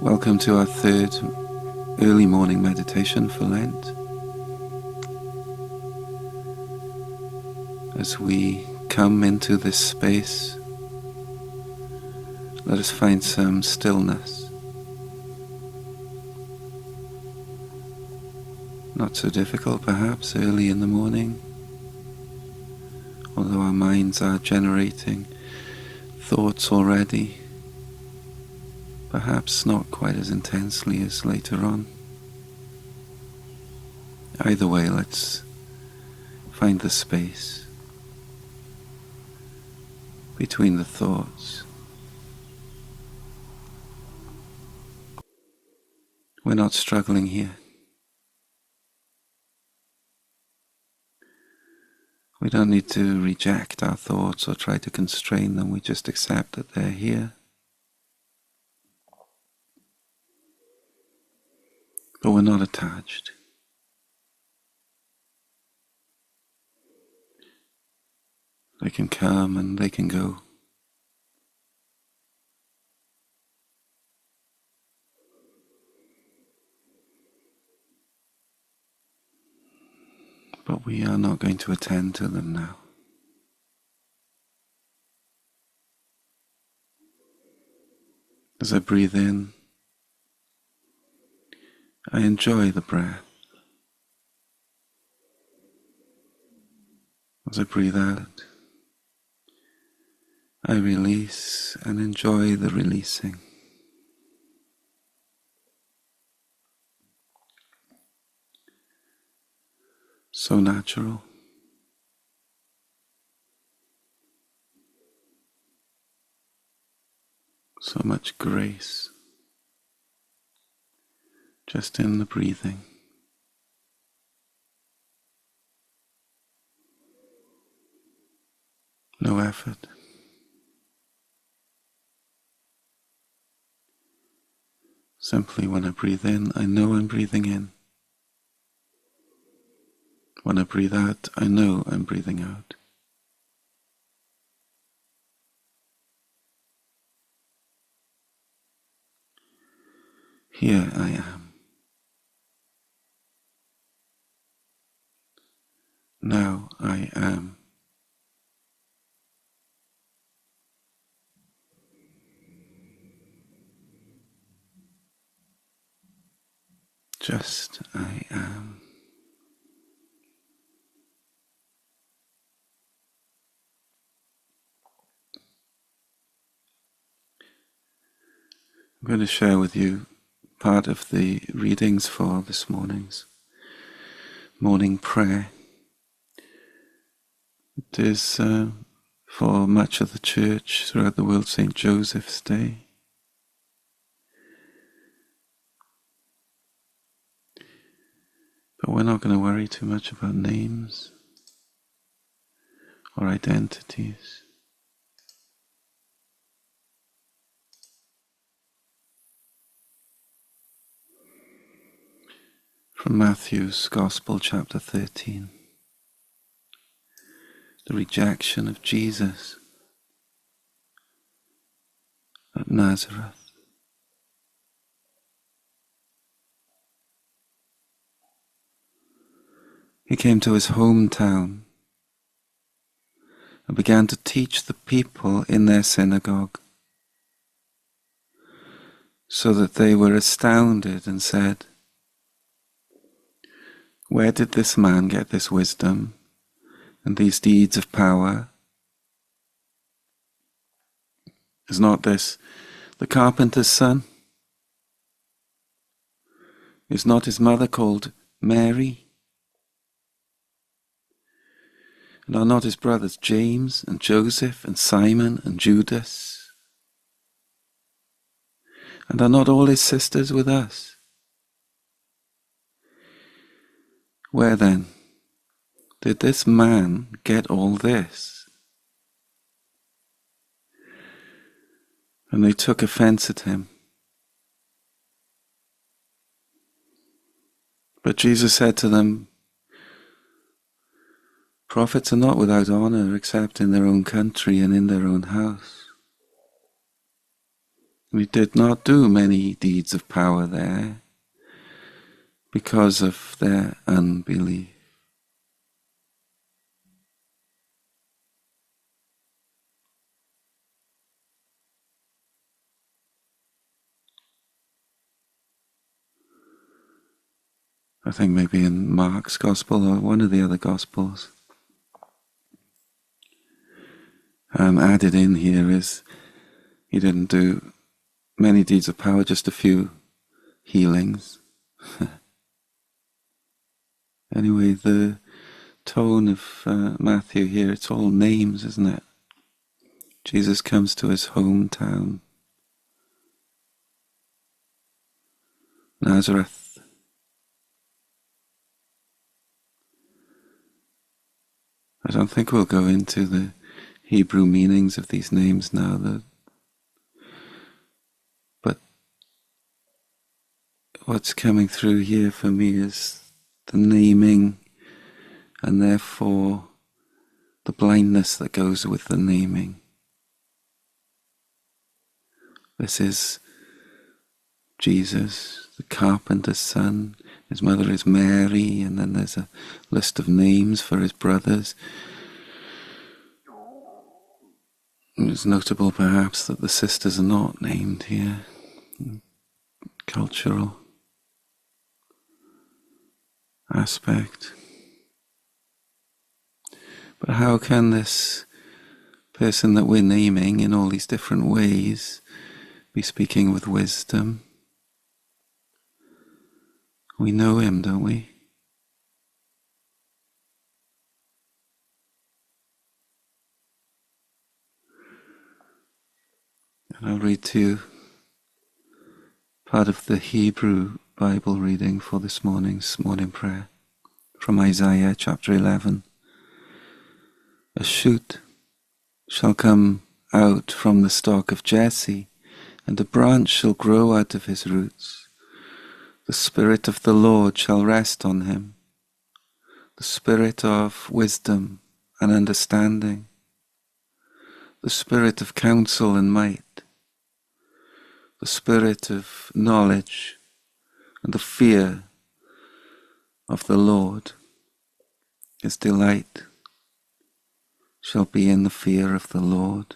Welcome to our third early morning meditation for Lent. As we come into this space, let us find some stillness. Not so difficult perhaps early in the morning, although our minds are generating thoughts already, perhaps not quite as intensely as later on. Either way, let's find the space between the thoughts. We're not struggling here. We don't need to reject our thoughts or try to constrain them. We just accept that they're here. But we're not attached. They can come and they can go. But we are not going to attend to them now. As I breathe in, I enjoy the breath. As I breathe out, I release and enjoy the releasing. So natural. So much grace just in the breathing. No effort. Simply when I breathe in, I know I'm breathing in. When I breathe out, I know I'm breathing out. Here I am. Now I am. Just I am. I'm going to share with you part of the readings for this morning's morning prayer. It is for much of the church throughout the world, St. Joseph's Day. But we're not going to worry too much about names or identities. From Matthew's Gospel, chapter 13. The rejection of Jesus at Nazareth. He came to his hometown and began to teach the people in their synagogue, so that they were astounded and said, "Where did this man get this wisdom and these deeds of power? Is not this the carpenter's son? Is not his mother called Mary? And are not his brothers James and Joseph and Simon and Judas? And are not all his sisters with us? Where then did this man get all this?" And they took offense at him. But Jesus said to them, "Prophets are not without honor except in their own country and in their own house." We did not do many deeds of power there because of their unbelief. I think maybe in Mark's Gospel or one of the other Gospels. Added in here is he didn't do many deeds of power, just a few healings. Anyway, the tone of Matthew here, it's all names, isn't it? Jesus comes to his hometown, Nazareth. I don't think we'll go into the Hebrew meanings of these names now, but what's coming through here for me is the naming and therefore the blindness that goes with the naming. This is Jesus, the carpenter's son. His mother is Mary, and then there's a list of names for his brothers. It's notable perhaps that the sisters are not named here. Cultural aspect. But how can this person that we're naming in all these different ways be speaking with wisdom? We know him, don't we? And I'll read to you part of the Hebrew Bible reading for this morning's morning prayer from Isaiah chapter 11. A shoot shall come out from the stalk of Jesse, and a branch shall grow out of his roots. The Spirit of the Lord shall rest on him, the Spirit of wisdom and understanding, the Spirit of counsel and might, the Spirit of knowledge and the fear of the Lord. His delight shall be in the fear of the Lord.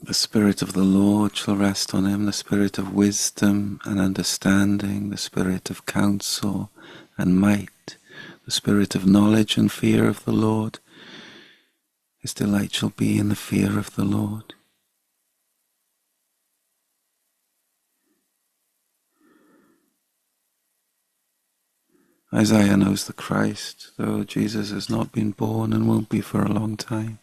The Spirit of the Lord shall rest on him, the Spirit of wisdom and understanding, the Spirit of counsel and might, the Spirit of knowledge and fear of the Lord. His delight shall be in the fear of the Lord. Isaiah knows the Christ, though Jesus has not been born and won't be for a long time.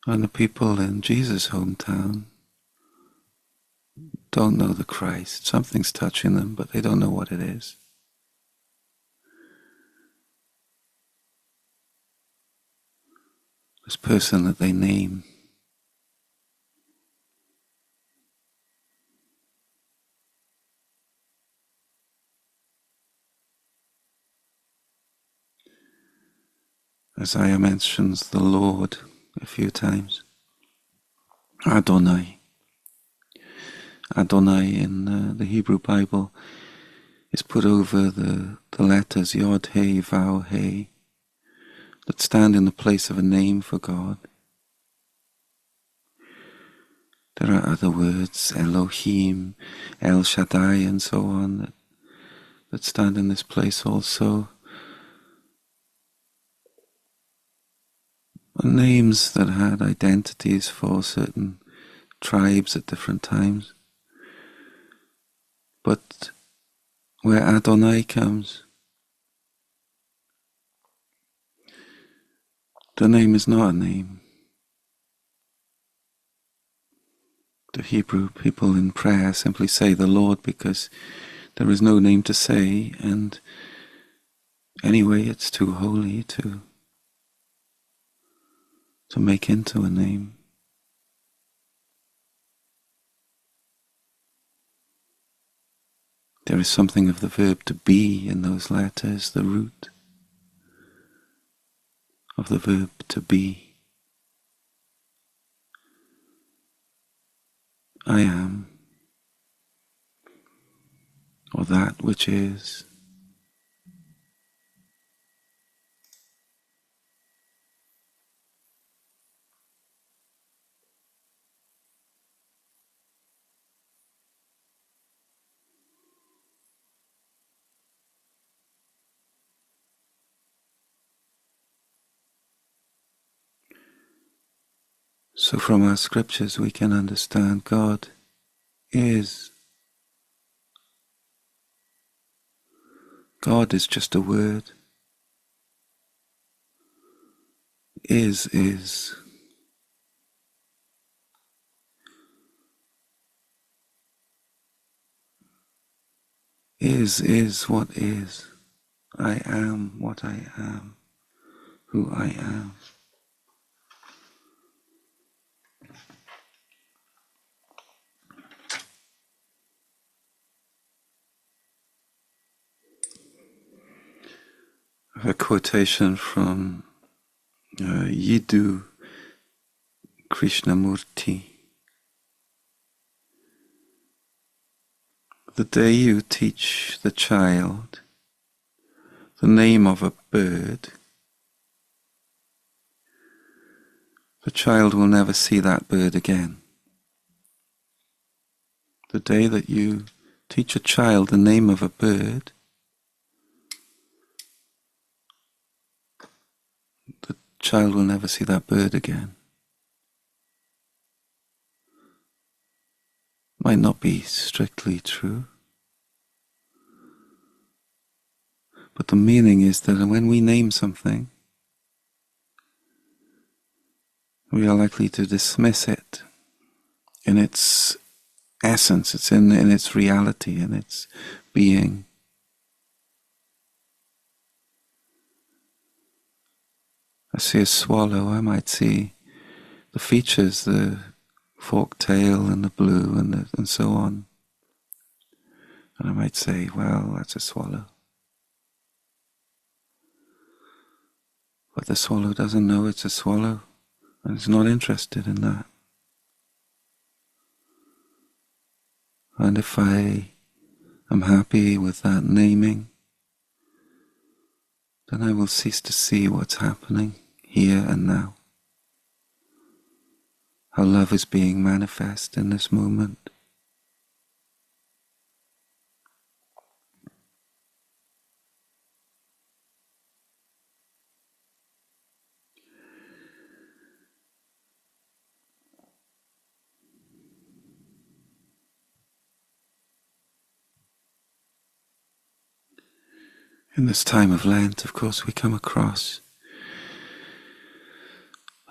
And the people in Jesus' hometown don't know the Christ. Something's touching them, but they don't know what it is. This person that they name. Isaiah mentions the Lord a few times. Adonai. Adonai in the Hebrew Bible is put over the letters Yod, He, Vav, He that stand in the place of a name for God. There are other words, Elohim, El Shaddai, and so on, that stand in this place also. Names that had identities for certain tribes at different times. But where Adonai comes, the name is not a name. The Hebrew people in prayer simply say the Lord because there is no name to say, and anyway it's too holy to make into a name. There is something of the verb to be in those letters, the root of the verb to be. I am, or that which is. So from our scriptures we can understand God is. God is just a word. Is. Is what is. I am what I am, who I am. A quotation from Yiddu Krishnamurti. The day you teach the child the name of a bird, the child will never see that bird again. The day that you teach a child the name of a bird, the child will never see that bird again. Might not be strictly true, but the meaning is that when we name something, we are likely to dismiss it in its essence, it's in its reality, in its being. I see a swallow, I might see the features, the forked tail and the blue and so on. And I might say, well, that's a swallow. But the swallow doesn't know it's a swallow, and it's not interested in that. And if I am happy with that naming, then I will cease to see what's happening here and now. How love is being manifest in this moment. In this time of Lent, of course, we come across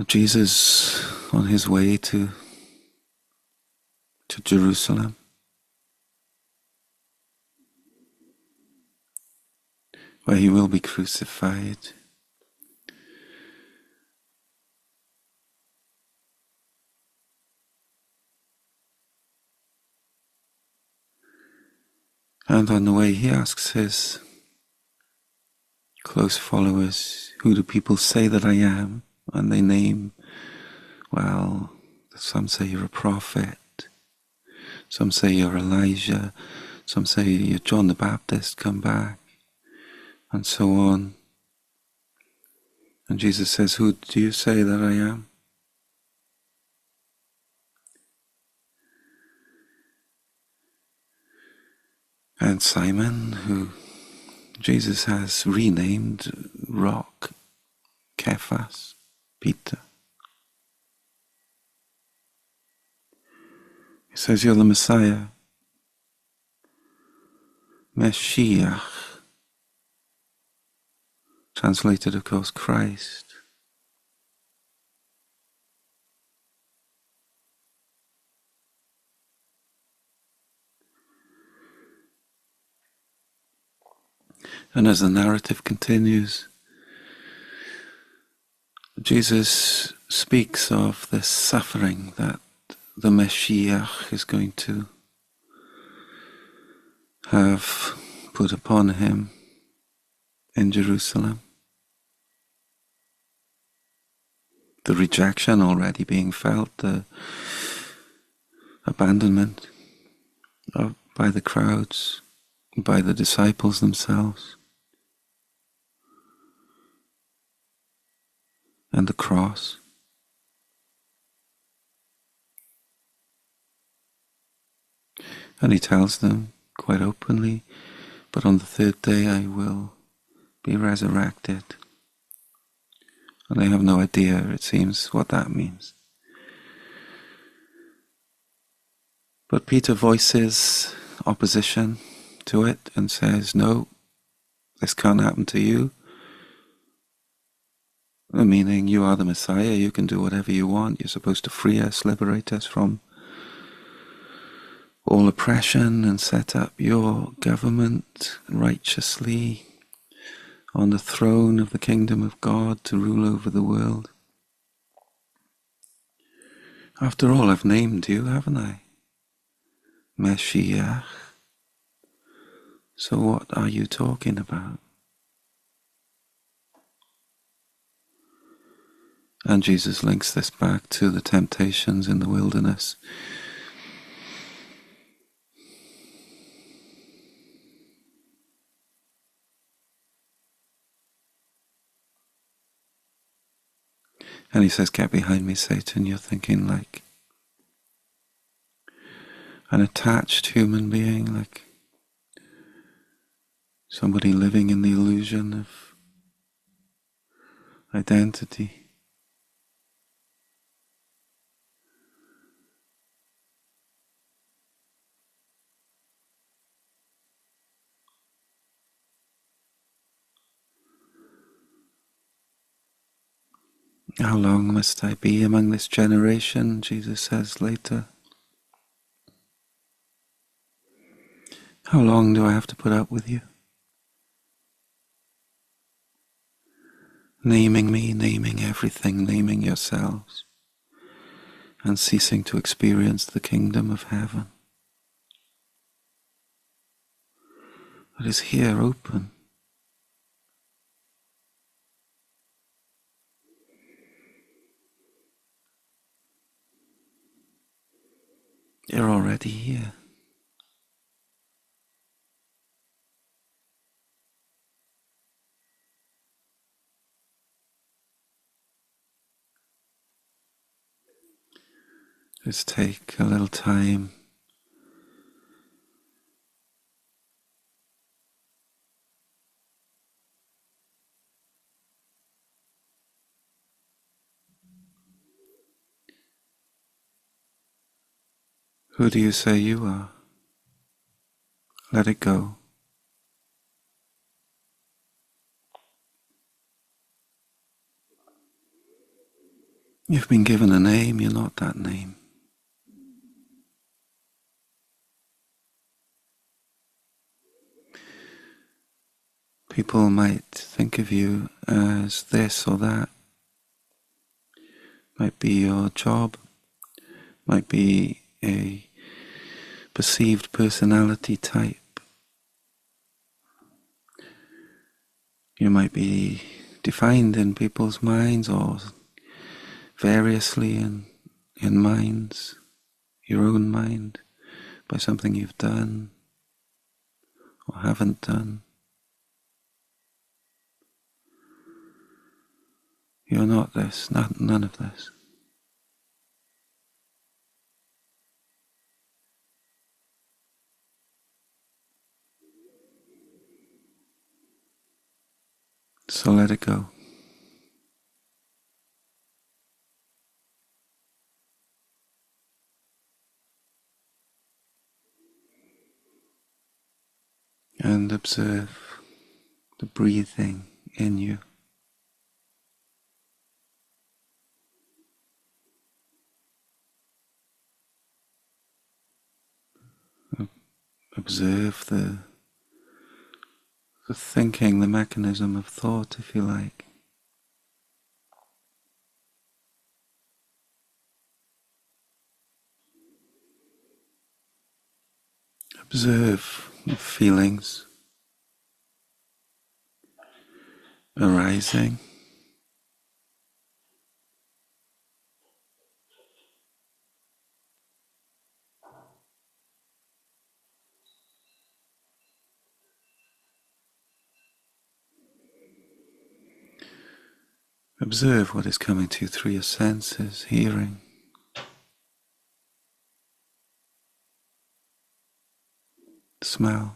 Jesus on his way to Jerusalem. Where he will be crucified. And on the way he asks his close followers, who do people say that I am? And they name, well, some say you're a prophet, some say you're Elijah, some say you're John the Baptist, come back, and so on. And Jesus says, who do you say that I am? And Simon, who Jesus has renamed Rock, Cephas, Peter. He says, you're the Messiah, Mashiach, translated, of course, Christ. And as the narrative continues, Jesus speaks of the suffering that the Mashiach is going to have put upon him in Jerusalem. The rejection already being felt, the abandonment by the crowds, by the disciples themselves, and the cross. And he tells them quite openly, but on the third day I will be resurrected. And they have no idea, it seems, what that means. But Peter voices opposition to it and says, no, this can't happen to you. Meaning, you are the Messiah, you can do whatever you want, you're supposed to free us, liberate us from all oppression and set up your government righteously on the throne of the kingdom of God to rule over the world. After all, I've named you, haven't I? Mashiach. So what are you talking about? And Jesus links this back to the temptations in the wilderness. And he says, get behind me, Satan. You're thinking like an attached human being, like somebody living in the illusion of identity. How long must I be among this generation? Jesus says later. How long do I have to put up with you? Naming me, naming everything, naming yourselves, and ceasing to experience the kingdom of heaven. It is here open. You're already here. Just take a little time Who do you say you are? Let it go. You've been given a name, you're not that name. People might think of you as this or that. Might be your job, might be a perceived personality type. You might be defined in people's minds or variously in minds, your own mind, by something you've done or haven't done. You're not this, none of this. So let it go. And observe the breathing in you. Observe the thinking, the mechanism of thought, if you like. Observe feelings arising. Observe what is coming to you through your senses, hearing, smell.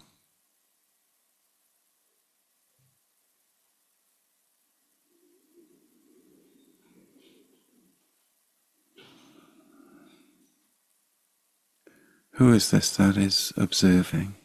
Who is this that is observing?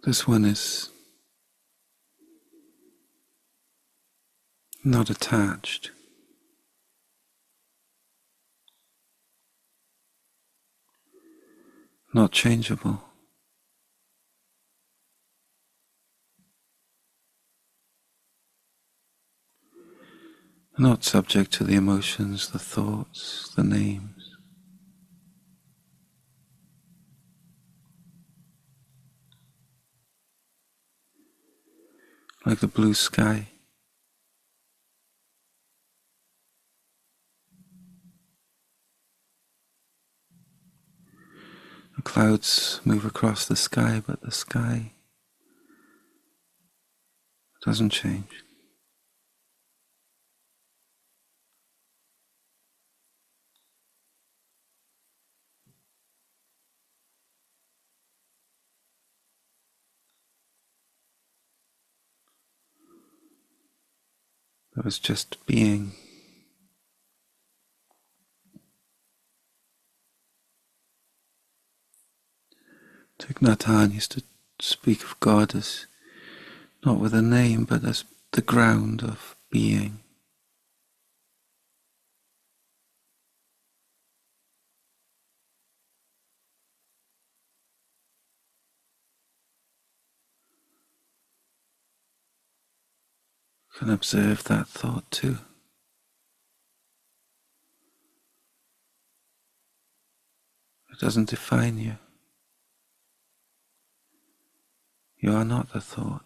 This one is not attached, not changeable, not subject to the emotions, the thoughts, the names. Like the blue sky. The clouds move across the sky, but the sky doesn't change. There was just being. Thich Nhat Hanh used to speak of God as not with a name, but as the ground of being. You can observe that thought too. It doesn't define you. You are not the thought.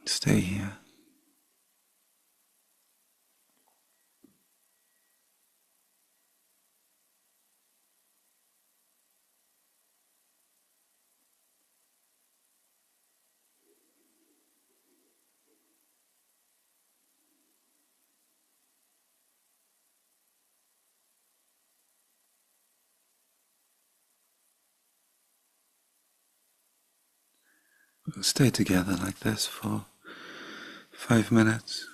Stay here. We'll stay together like this for 5 minutes.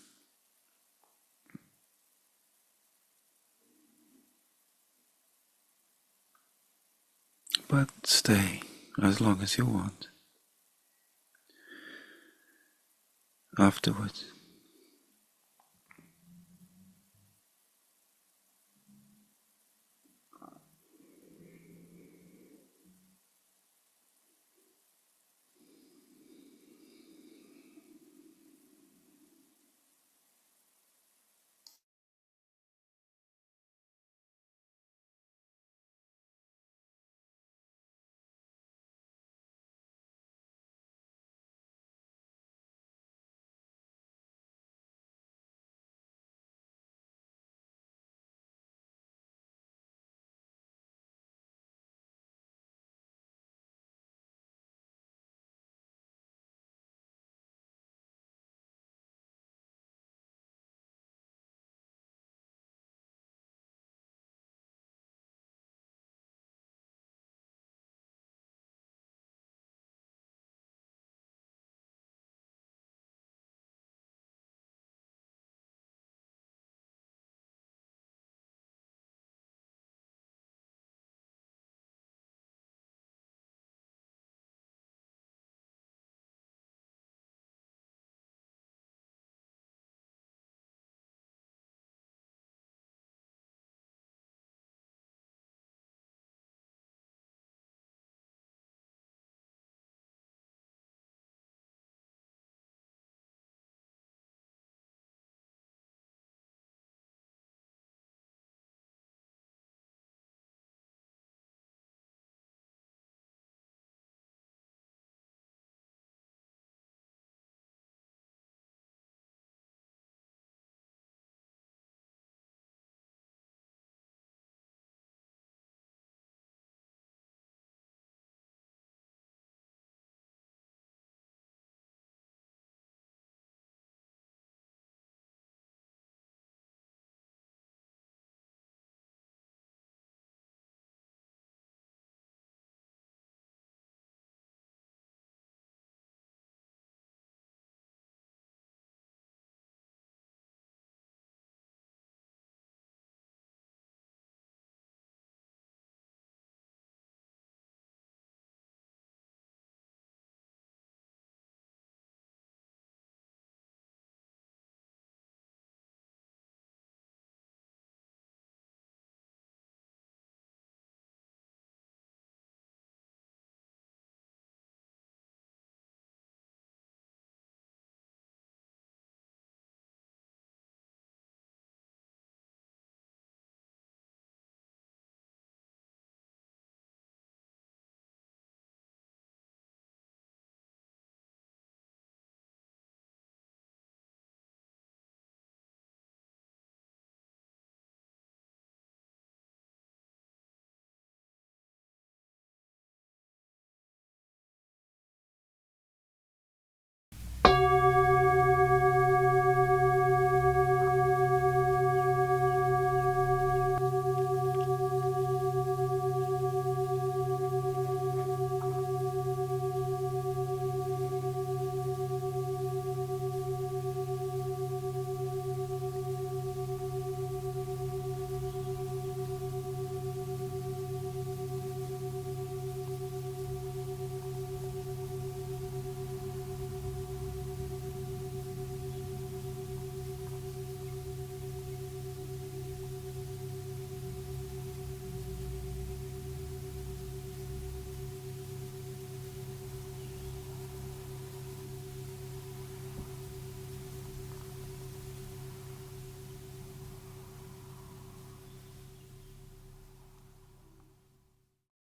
But stay as long as you want. Afterwards,